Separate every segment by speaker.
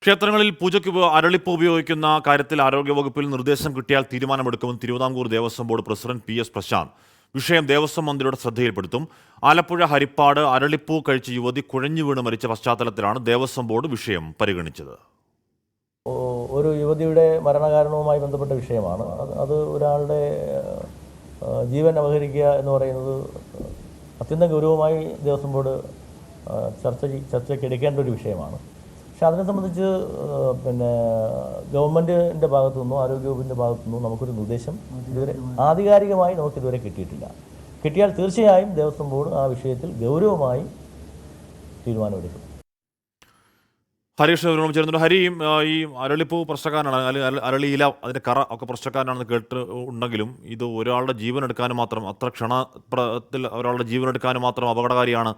Speaker 1: ക്ഷേത്രങ്ങളിൽ പൂജയ്ക്ക് അരളിപ്പ് ഉപയോഗിക്കുന്ന കാര്യത്തിൽ ആരോഗ്യവകുപ്പിൽ നിർദ്ദേശം കിട്ടിയാൽ തീരുമാനമെടുക്കുമെന്ന് Travancore Devaswom board president PS Prashanth. വിഷയം ദേവസ്വം മന്ത്രിയുടെ ശ്രദ്ധയിൽപ്പെടുത്തും. ആലപ്പുഴ ഹരിപ്പാട് അരളിപ്പൂ കഴിച്ച യുവതി കുഴഞ്ഞു വീണ് മരിച്ച പശ്ചാത്തലത്തിലാണ് ദേവസ്വം ബോർഡ് വിഷയം പരിഗണിച്ചത്.
Speaker 2: ഒരു യുവതിയുടെ മരണകാരണവുമായി ബന്ധപ്പെട്ട വിഷയമാണ്. അത് ഒരാളുടെ ജീവൻ അപഹരിക്കുക എന്ന് പറയുന്നത് അത്യന്തം ഗൗരവമായി ദേവസ്വം ബോർഡ് ചർച്ചയ്ക്ക് എടുക്കേണ്ട ഒരു വിഷയമാണ്. പക്ഷെ അതിനെ സംബന്ധിച്ച് ഗവൺമെൻറ്റിൻ്റെ ഭാഗത്തു നിന്നോ ആരോഗ്യവകുപ്പിൻ്റെ ഭാഗത്തു നിന്നോ നമുക്കൊരു നിർദ്ദേശം ഇതുവരെ ആധികാരികമായി നമുക്കിതുവരെ കിട്ടിയിട്ടില്ല. കിട്ടിയാൽ തീർച്ചയായും ദേവസ്വം ബോർഡ് ആ വിഷയത്തിൽ ഗൗരവമായി തീരുമാനമെടുക്കും.
Speaker 1: ഹരീഷ് ചേർന്നുണ്ട്. ഹരിയും ഈ അരളിപ്പൂ പ്രശ്നക്കാരനാണ്, അല്ലെങ്കിൽ അരളിയില അതിൻ്റെ കറ ഒക്കെ പ്രശ്നക്കാരനാണെന്ന് കേട്ട് ഉണ്ടെങ്കിലും ഇത് ഒരാളുടെ ജീവൻ എടുക്കാനും മാത്രം, അത്ര ക്ഷണത്തിൽ ഒരാളുടെ ജീവൻ എടുക്കാനും മാത്രം അപകടകാരിയാണ്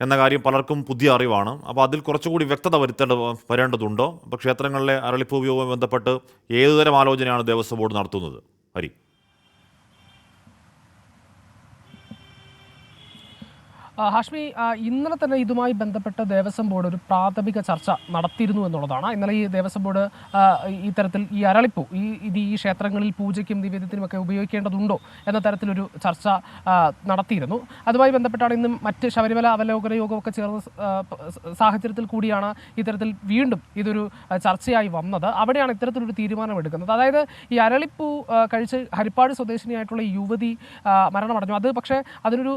Speaker 1: എന്ന കാര്യം പലർക്കും പുതിയ അറിവാണ്. അപ്പോൾ അതിൽ കുറച്ചുകൂടി വ്യക്തത വരേണ്ടതുണ്ടോ? അപ്പോൾ ക്ഷേത്രങ്ങളിലെ അരളിപ്പൂ ഉപയോഗവുമായി ബന്ധപ്പെട്ട് ഏതുതരം ആലോചനയാണ് ദേവസ്വം ബോർഡ് നടത്തുന്നത്? ഹരി.
Speaker 3: ഹാഷ്മി, ഇന്നലെ തന്നെ ഇതുമായി ബന്ധപ്പെട്ട് ദേവസ്വം ബോർഡ് ഒരു പ്രാഥമിക ചർച്ച നടത്തിയിരുന്നു എന്നുള്ളതാണ്. ഇന്നലെ ഈ ദേവസ്വം ബോർഡ് ഇത്തരത്തിൽ ഈ അരളിപ്പൂ ഈ ക്ഷേത്രങ്ങളിൽ പൂജയ്ക്കും നിവേദ്യത്തിനുമൊക്കെ ഉപയോഗിക്കേണ്ടതുണ്ടോ എന്ന തരത്തിലൊരു ചർച്ച നടത്തിയിരുന്നു. അതുമായി ബന്ധപ്പെട്ടാണ് ഇന്നും മറ്റ് ശബരിമല അവലോകന യോഗമൊക്കെ ചേർന്ന സാഹചര്യത്തിൽ കൂടിയാണ് ഇത്തരത്തിൽ വീണ്ടും ഇതൊരു ചർച്ചയായി വന്നത്. അവിടെയാണ് ഇത്തരത്തിലൊരു തീരുമാനമെടുക്കുന്നത്. അതായത് ഈ അരളിപ്പൂ കഴിച്ച് ഹരിപ്പാട് സ്വദേശിനിയായിട്ടുള്ള യുവതി മരണമടഞ്ഞു. അത് പക്ഷേ അതിനൊരു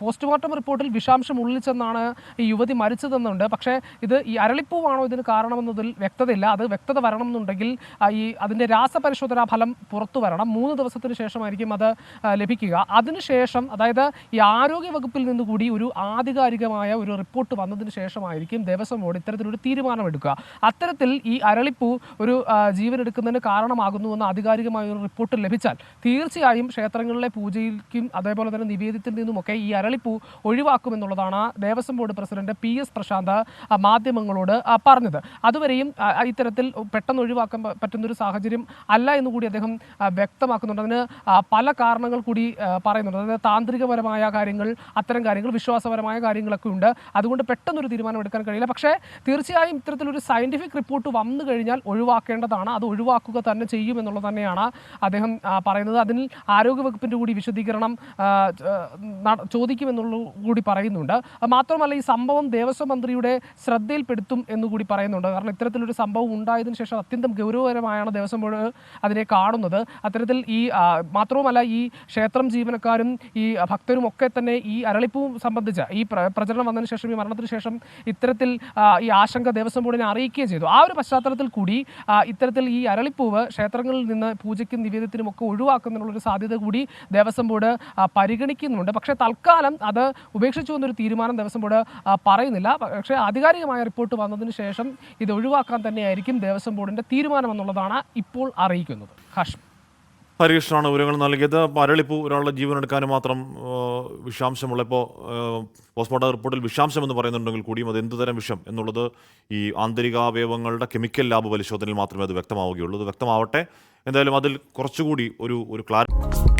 Speaker 3: പോസ്റ്റ്മോർട്ടം റിപ്പോർട്ടിൽ വിഷാംശം ഉള്ളിച്ചെന്നാണ് ഈ യുവതി മരിച്ചതെന്നുണ്ട്. പക്ഷേ ഇത് ഈ അരളിപ്പൂവാണോ ഇതിന് കാരണമെന്നതിൽ വ്യക്തതയില്ല. അത് വ്യക്തത വരണം എന്നുണ്ടെങ്കിൽ അതിൻ്റെ രാസപരിശോധനാ ഫലം പുറത്തു വരണം. 3 ദിവസത്തിന് ശേഷമായിരിക്കും അത് ലഭിക്കുക. അതിനുശേഷം, അതായത് ഈ ആരോഗ്യ വകുപ്പിൽ നിന്നുകൂടി ഒരു ആധികാരികമായ ഒരു റിപ്പോർട്ട് വന്നതിന് ശേഷമായിരിക്കും ദേവസ്വം ബോർഡ് ഇത്തരത്തിലൊരു തീരുമാനമെടുക്കുക. അത്തരത്തിൽ ഈ അരളിപ്പൂ ഒരു ജീവനെടുക്കുന്നതിന് കാരണമാകുന്നുവെന്ന് ആധികാരികമായ ഒരു റിപ്പോർട്ട് ലഭിച്ചാൽ തീർച്ചയായും ക്ഷേത്രങ്ങളിലെ പൂജയിലേക്കും അതേപോലെ തന്നെ നിവേദ്യത്തിൽ നിന്നുമൊക്കെ ഈ അരളിപ്പൂ ഒഴിവാക്കുമെന്നുള്ളതാണ് Devaswom board president PS Prashanth മാധ്യമങ്ങളോട് പറഞ്ഞത്. അതുവരെയും ഇത്തരത്തിൽ പെട്ടെന്ന് ഒഴിവാക്കാൻ പറ്റുന്നൊരു സാഹചര്യം അല്ല എന്നുകൂടി അദ്ദേഹം വ്യക്തമാക്കുന്നുണ്ട്. അതിന് പല കാരണങ്ങൾ കൂടി പറയുന്നുണ്ട്. അതായത് താന്ത്രികപരമായ കാര്യങ്ങൾ, അത്തരം കാര്യങ്ങൾ, വിശ്വാസപരമായ കാര്യങ്ങളൊക്കെ ഉണ്ട്. അതുകൊണ്ട് പെട്ടെന്നൊരു തീരുമാനം എടുക്കാൻ കഴിയില്ല. പക്ഷേ തീർച്ചയായും ഇത്തരത്തിലൊരു സയൻറ്റിഫിക് റിപ്പോർട്ട് വന്നു കഴിഞ്ഞാൽ ഒഴിവാക്കേണ്ടതാണ്. അത് ഒഴിവാക്കുക തന്നെ ചെയ്യുമെന്നുള്ളത് തന്നെയാണ് അദ്ദേഹം പറയുന്നത്. അതിൽ ആരോഗ്യവകുപ്പിൻ്റെ കൂടി വിശദീകരണം ചോദിക്കുമെന്നുള്ള കൂടി പറയുന്നുണ്ട്. മാത്രമല്ല ഈ സംഭവം ദേവസ്വം മന്ത്രിയുടെ ശ്രദ്ധയിൽപ്പെടുത്തും എന്നുകൂടി പറയുന്നുണ്ട്. കാരണം ഇത്തരത്തിലൊരു സംഭവം ഉണ്ടായതിനു ശേഷം അത്യന്തം ഗൗരവകരമായാണ് ദേവസ്വം ബോർഡ് അതിനെ കാണുന്നത്. അത്തരത്തിൽ മാത്രവുമല്ല ഈ ക്ഷേത്രം ജീവനക്കാരും ഈ ഭക്തരും ഒക്കെ തന്നെ ഈ അരളിപ്പൂ സംബന്ധിച്ച് ഈ പ്രചരണം വന്നതിന് ശേഷം, ഈ മരണത്തിന് ശേഷം ഇത്തരത്തിൽ ഈ ആശങ്ക ദേവസ്വം ബോർഡിനെ അറിയിക്കുകയും ചെയ്തു. ആ ഒരു പശ്ചാത്തലത്തിൽ കൂടി ഇത്തരത്തിൽ ഈ അരളിപ്പൂവ് ക്ഷേത്രങ്ങളിൽ നിന്ന് പൂജയ്ക്കും നിവേദ്യത്തിനും ഒക്കെ ഒഴിവാക്കുന്നതിനുള്ളൊരു സാധ്യത കൂടി ദേവസ്വം ബോർഡ് പരിഗണിക്കുന്നുണ്ട്. പക്ഷേ തൽക്കാലം അത് ഉപേക്ഷിച്ചു എന്നൊരു തീരുമാനം ദേവസ്വം ബോർഡ് പറയുന്നില്ല. പക്ഷേ ആധികാരികമായ റിപ്പോർട്ട് വന്നതിന് ശേഷം ഇത് ഒഴിവാക്കാൻ തന്നെയായിരിക്കും ദേവസ്വം ബോർഡിൻ്റെ തീരുമാനമെന്നുള്ളതാണ് ഇപ്പോൾ അറിയിക്കുന്നത്.
Speaker 1: ഹരീഷാണ് വിവരങ്ങൾ നൽകിയത്. അരളിപ്പൂ ഒരാളുടെ ജീവൻ എടുക്കാനും മാത്രം വിഷാംശമുള്ളപ്പോൾ പോസ്റ്റ്മോർട്ടം റിപ്പോർട്ടിൽ വിഷാംശം എന്ന് പറയുന്നുണ്ടെങ്കിൽ കൂടിയും അത് എന്തുതരം വിഷം എന്നുള്ളത് ഈ ആന്തരികാവയവങ്ങളുടെ കെമിക്കൽ ലാബ് പരിശോധനയിൽ മാത്രമേ അത് വ്യക്തമാവുകയുള്ളൂ. അത് വ്യക്തമാവട്ടെ. എന്തായാലും അതിൽ കുറച്ചുകൂടി ഒരു ക്ലാരിറ്റി